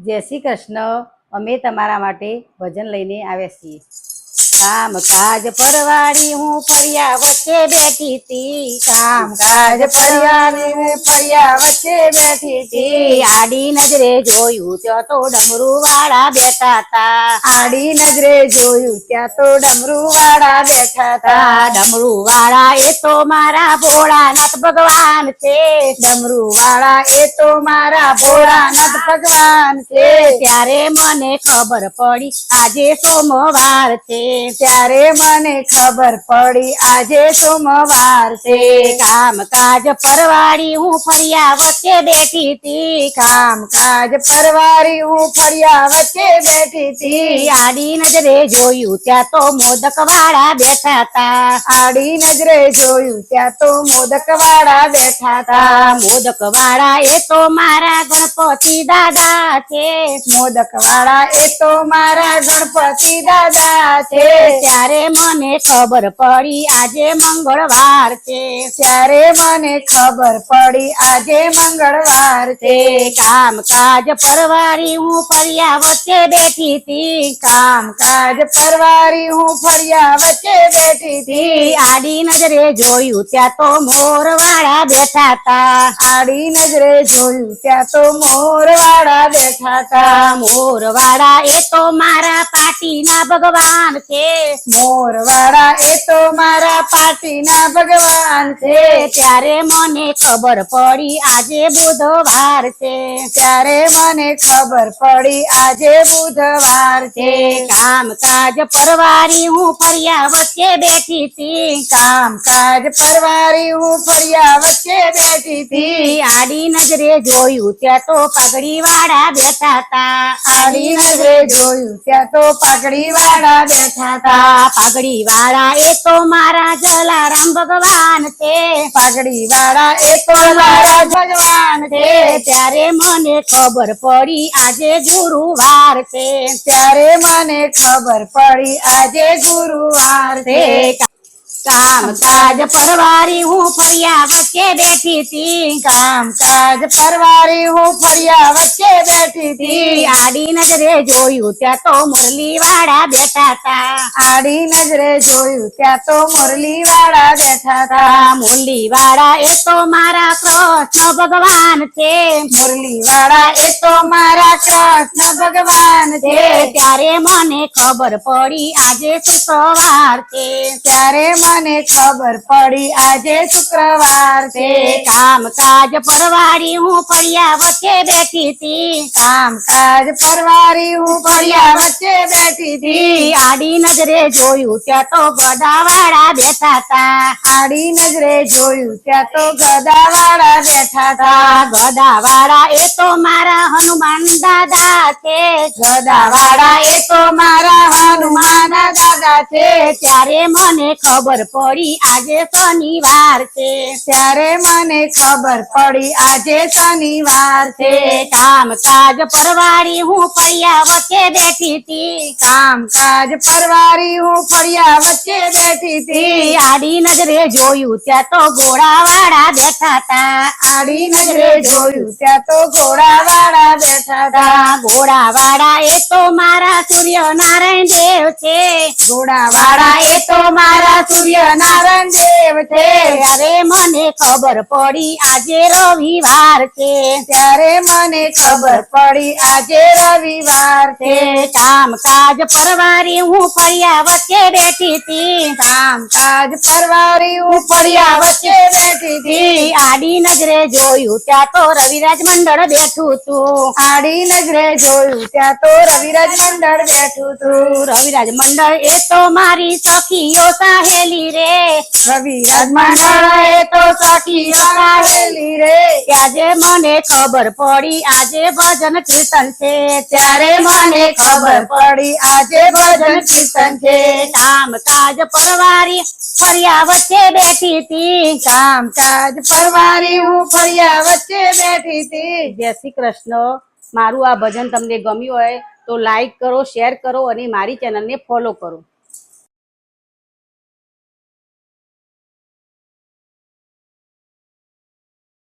જય શ્રી કૃષ્ણ। અમે તમારા માટે ભજન લઈને આવ્યા છીએ। કામ કાજ પરવારી હું ફર્યા વચ્ચે બેઠી તી, કામ કાજ પરવારી હું ફર્યા વચ્ચે બેઠી તી। આડી નજરે જોયું ત્યાં તો ડમરૂ વાળા બેઠા તા, આડી નજરે જોયું ત્યાં તો ડમરૂ વાળા બેઠા તા। ડમરૂ વાળા એ તો મારા ભોળાનાથ ભગવાન છે, ડમરૂ વાળા એ તો મારા ભોળાનાથ ભગવાન છે। ત્યારે મને ખબર પડી આજે સોમવાર છે, ત્યારે મને ખબર પડી આજે સોમવાર છે। કામ કાજ પરવારી હું ફર્યા વચ્ચે બેઠી તી, કામ કાજ પરવારી હું ફર્યા વચ્ચે બેઠી તી। આડી નજરે જોયું ત્યાં તો મોદક વાળા બેઠા તા, આડી નજરે જોયું ત્યાં તો મોદક વાળા બેઠા તા। મોદક વાળા એ તો મારા ગણપતિ દાદા છે, મોદક વાળા એ તો મારા ગણપતિ દાદા છે। ત્યારે મને ખબર પડી આજે મંગળવાર છે, ત્યારે મને ખબર પડી આજે મંગળવાર છે। કામ કાજ પરવારી હું ફર્યા વચ્ચે બેઠી તી, કામ કાજ પરવારી હું ફર્યા વચ્ચે બેઠી તી। આડી નજરે જોયું ત્યાં તો મોર વાળા બેઠા તા, આડી નજરે જોયું ત્યાં તો મોર વાળા બેઠા તા। મોર વાળા એ તો મારા પાટીના ભગવાન છે, મોર વાળા એ તો મારા પાટીના ભગવાન છે। ત્યારે મને ખબર પડી આજે બુધવાર છે, ત્યારે મને ખબર પડી આજે બુધવાર છે। કામ કાજ પરવારી હું ફર્યા વચ્ચે બેઠી તી, કામ કાજ પરવારી હું ફર્યા વચ્ચે બેઠી તી। આડી નજરે જોયું ત્યાં તો પાઘડી વાળા બેઠા તા, આડી નજરે જોયું ત્યાં તો પાઘડી વાળા બેઠા તા। પાઘડી વાળા એ તો મારા જલારામ ભગવાન છે, પાઘડી વાળા એ તો મારા ભગવાન છે। ત્યારે મને ખબર પડી આજે ગુરુવાર છે, ત્યારે મને ખબર પડી આજે ગુરુવાર છે। કામ કાજ પરવારી હું ફર્યા વચ્ચે બેઠી તી, કામ કાજ પરવારી હું ફર્યા વચ્ચે બેઠી તી। આડી નજરે જોયું ત્યાં તો મુરલી વાળા બેઠા તા, આડી નજરે જોયું ત્યાં તો મુરલી વાળા બેઠા તા। મુરલી વાળા એ તો મારા કૃષ્ણ ભગવાન છે, મુરલી વાળા એ તો મારા કૃષ્ણ ભગવાન છે। ત્યારે મને ખબર પડી આજે શુક્રવાર છે, ત્યારે મને ખબર પડી આજે શુક્રવાર છે। કામ કાજ પરવારી હું ફર્યા વચ્ચે બેઠી તી, કામ કાજ પરવારી હું ફર્યા વચ્ચે બેઠી તી। આડી નજરે જોયું ત્યાં તો ગદા વાળા બેઠા તા, આડી નજરે જોયું ત્યાં તો ગદા વાળા બેઠા તા। ગદા વાળા એ તો મારા હનુમાન દાદા છે, ગદા વાળા એ તો મારા હનુમાન દાદા છે। ત્યારે મને ખબર પડી આજે શનિવાર છે, ત્યારે મને ખબર પડી આજે શનિવાર છે। કામ કાજ પરવારી હું ફર્યા વચ્ચે બેઠી તી, કામ કાજ પરવારી હું ફર્યા વચ્ચે બેઠી તી। આડી નજરે જોયું ત્યાં તો ઘોડા વાળા બેઠા તા, આડી નજરે જોયું ત્યાં તો ઘોડા વાળા બેઠા તા। ઘોડા વાળા એ તો મારા સૂર્ય નારાયણ દેવ છે, ઘોડા વાળા એ તો મારા સૂર્ય નારાયણ દેવ છે। ત્યારે મને ખબર પડી આજે રવિવાર છે, ત્યારે મને ખબર પડી આજે રવિવાર છે। કામ કાજ પરવારી હું ફર્યા વચ્ચે બેઠી તી, કામ કાજ પરવારી હું ફર્યા વચ્ચે બેઠી તી। આડી નજરે જોયું ત્યાં તો રવિરાજ મંડળ બેઠું તું, આડી નજરે જોયું ત્યાં તો રવિરાજ મંડળ બેઠું તું। રવિરાજ મંડળ એ તો મારી સખીઓ સાહેલી રે, રવિરાજ મંડળ એ તો સખીઓ સાહેલી રે। આજે મને ખબર પડી આજે ભજન કીર્તન છે, ત્યારે મને ખબર પડી આજે ભજન કીર્તન છે। કામ કાજ પરવારી ફર્યા વચ્ચે બેઠી તી, કામ કાજ પરવારી હું ફર્યા વચ્ચે બેઠી તી। જય શ્રી કૃષ્ણ। મારું આ ભજન તમને ગમ્યું હોય તો લાઈક કરો, શેર કરો અને મારી ચેનલને ફોલો કરો।